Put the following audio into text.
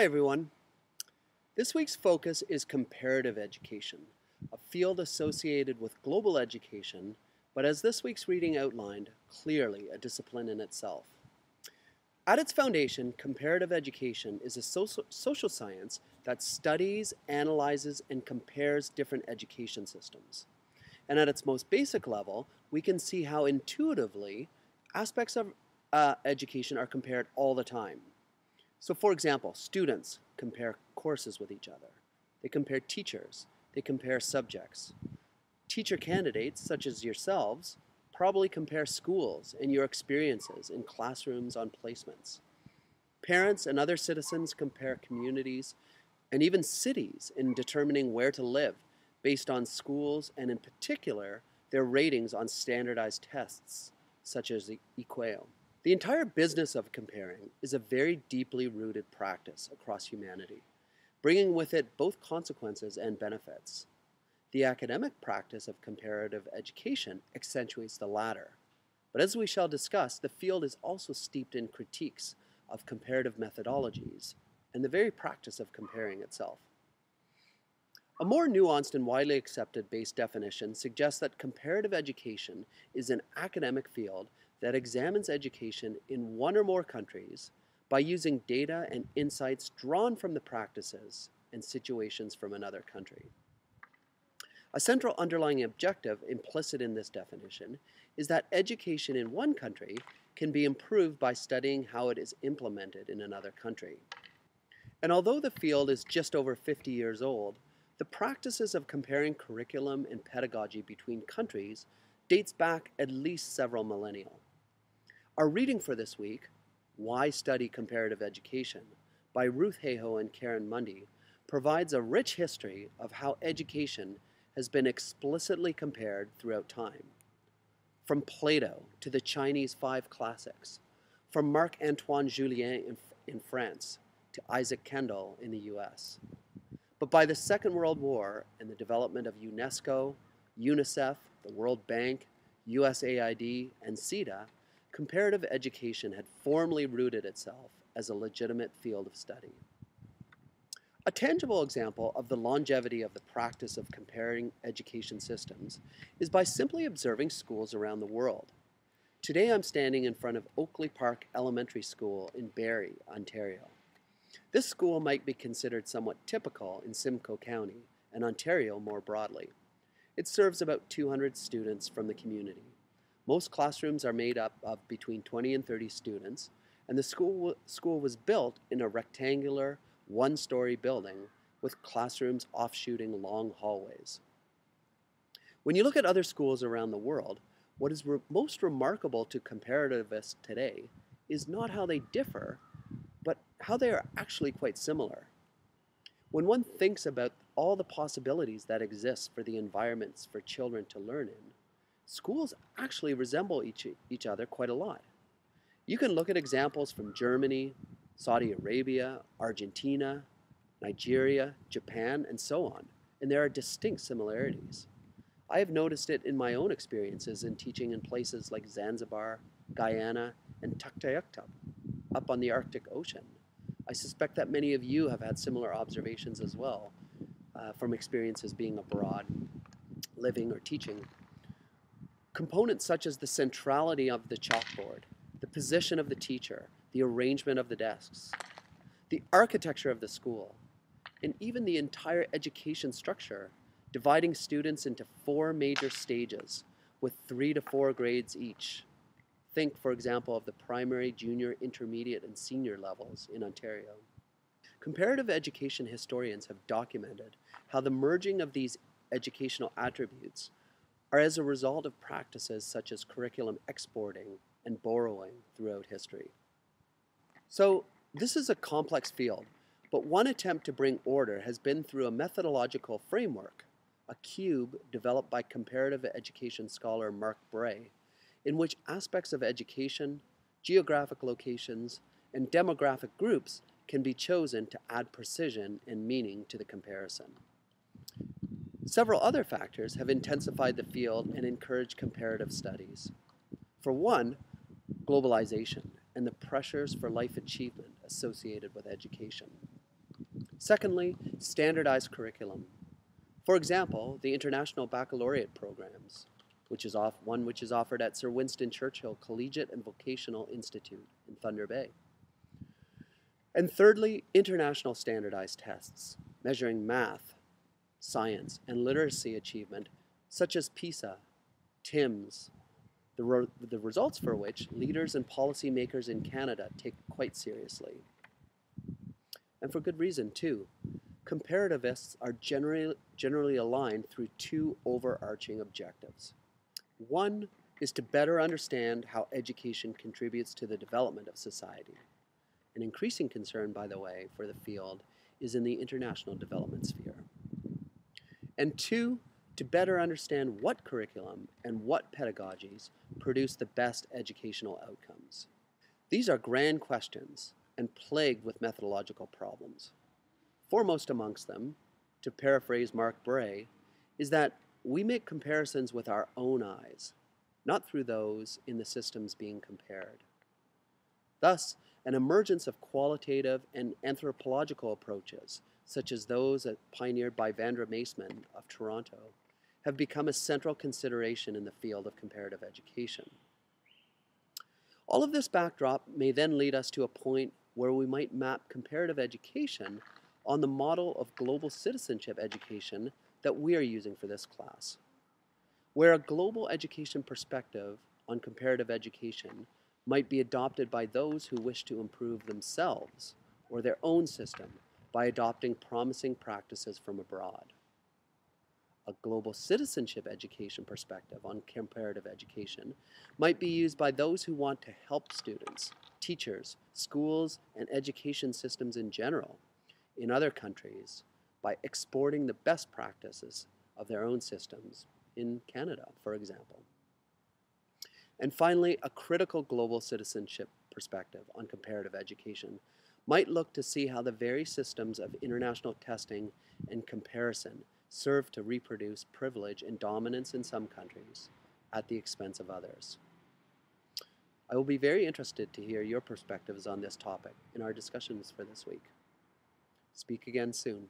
Hi everyone. This week's focus is comparative education, a field associated with global education, but as this week's reading outlined, clearly a discipline in itself. At its foundation, comparative education is a social science that studies, analyzes, and compares different education systems. And at its most basic level, we can see how intuitively aspects of education are compared all the time. So for example, students compare courses with each other. They compare teachers. They compare subjects. Teacher candidates, such as yourselves, probably compare schools and your experiences in classrooms on placements. Parents and other citizens compare communities and even cities in determining where to live based on schools and in particular their ratings on standardized tests such as the EQUAL. The entire business of comparing is a very deeply rooted practice across humanity, bringing with it both consequences and benefits. The academic practice of comparative education accentuates the latter. But as we shall discuss, the field is also steeped in critiques of comparative methodologies and the very practice of comparing itself. A more nuanced and widely accepted base definition suggests that comparative education is an academic field that examines education in one or more countries by using data and insights drawn from the practices and situations from another country. A central underlying objective implicit in this definition is that education in one country can be improved by studying how it is implemented in another country. And although the field is just over 50 years old, the practices of comparing curriculum and pedagogy between countries dates back at least several millennia. Our reading for this week, Why Study Comparative Education, by Ruth Hayhoe and Karen Mundy, provides a rich history of how education has been explicitly compared throughout time. From Plato to the Chinese 5 classics, from Marc-Antoine Jullien in France to Isaac Kendall in the US. But by the Second World War and the development of UNESCO, UNICEF, the World Bank, USAID, and CETA, comparative education had formally rooted itself as a legitimate field of study. A tangible example of the longevity of the practice of comparing education systems is by simply observing schools around the world. Today I'm standing in front of Oakley Park Elementary School in Barrie, Ontario. This school might be considered somewhat typical in Simcoe County and Ontario more broadly. It serves about 200 students from the community. Most classrooms are made up of between 20 and 30 students, and the school was built in a rectangular, one-story building with classrooms offshooting long hallways. When you look at other schools around the world, what is most remarkable to comparativists today is not how they differ, but how they are actually quite similar. When one thinks about all the possibilities that exist for the environments for children to learn in, schools actually resemble each other quite a lot. You can look at examples from Germany, Saudi Arabia, Argentina, Nigeria, Japan, and so on, and there are distinct similarities. I have noticed it in my own experiences in teaching in places like Zanzibar, Guyana, and Tuktoyaktuk, up on the Arctic Ocean. I suspect that many of you have had similar observations as well, from experiences being abroad, living, or teaching. Components such as the centrality of the chalkboard, the position of the teacher, the arrangement of the desks, the architecture of the school, and even the entire education structure, dividing students into 4 major stages with 3 to 4 grades each. Think, for example, of the primary, junior, intermediate, and senior levels in Ontario. Comparative education historians have documented how the merging of these educational attributes are as a result of practices such as curriculum exporting and borrowing throughout history. So this is a complex field, but one attempt to bring order has been through a methodological framework, a cube developed by comparative education scholar Mark Bray, in which aspects of education, geographic locations, and demographic groups can be chosen to add precision and meaning to the comparison. Several other factors have intensified the field and encouraged comparative studies. For one, globalization and the pressures for life achievement associated with education. Secondly, standardized curriculum. For example, the International Baccalaureate programs, which is offered at Sir Winston Churchill Collegiate and Vocational Institute in Thunder Bay. And thirdly, international standardized tests, measuring math, science, and literacy achievement, such as PISA, TIMSS, the results for which leaders and policymakers in Canada take quite seriously. And for good reason, too. Comparativists are generally aligned through two overarching objectives. One is to better understand how education contributes to the development of society. An increasing concern, by the way, for the field is in the international development sphere. And two, to better understand what curriculum and what pedagogies produce the best educational outcomes. These are grand questions and plagued with methodological problems. Foremost amongst them, to paraphrase Mark Bray, is that we make comparisons with our own eyes, not through those in the systems being compared. Thus, an emergence of qualitative and anthropological approaches, such as those pioneered by Vandra Maceman of Toronto, have become a central consideration in the field of comparative education. All of this backdrop may then lead us to a point where we might map comparative education on the model of global citizenship education that we are using for this class, where a global education perspective on comparative education might be adopted by those who wish to improve themselves or their own system by adopting promising practices from abroad. A global citizenship education perspective on comparative education might be used by those who want to help students, teachers, schools, and education systems in general in other countries by exporting the best practices of their own systems in Canada, for example. And finally, a critical global citizenship perspective on comparative education might look to see how the very systems of international testing and comparison serve to reproduce privilege and dominance in some countries at the expense of others. I will be very interested to hear your perspectives on this topic in our discussions for this week. Speak again soon.